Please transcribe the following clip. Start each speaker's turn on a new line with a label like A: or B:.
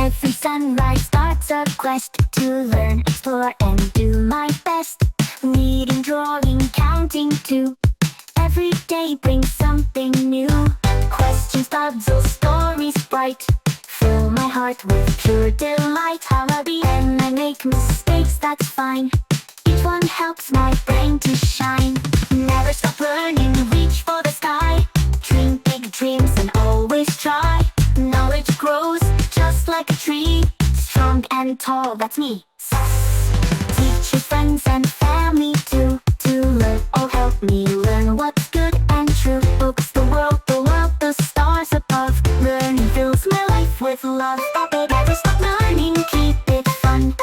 A: Every sunrise starts a quest to learn, explore, and do my best. Reading, drawing, counting too. Every day brings something new. Questions, puzzles, stories bright. Fill my heart with pure delight. How I be and I make mistakes, that's fine. Each one helps my brain to shine. Never stop learning, reach for the sky. Dream big dreams and always try. Knowledge grows just like a tree. Strong and tall, that's me. Teach your friends and family too. To learn, all help me learn what's good and true. Books, the world, the stars above. Learning fills my life with love. Oh baby, never stop learning, keep it fun.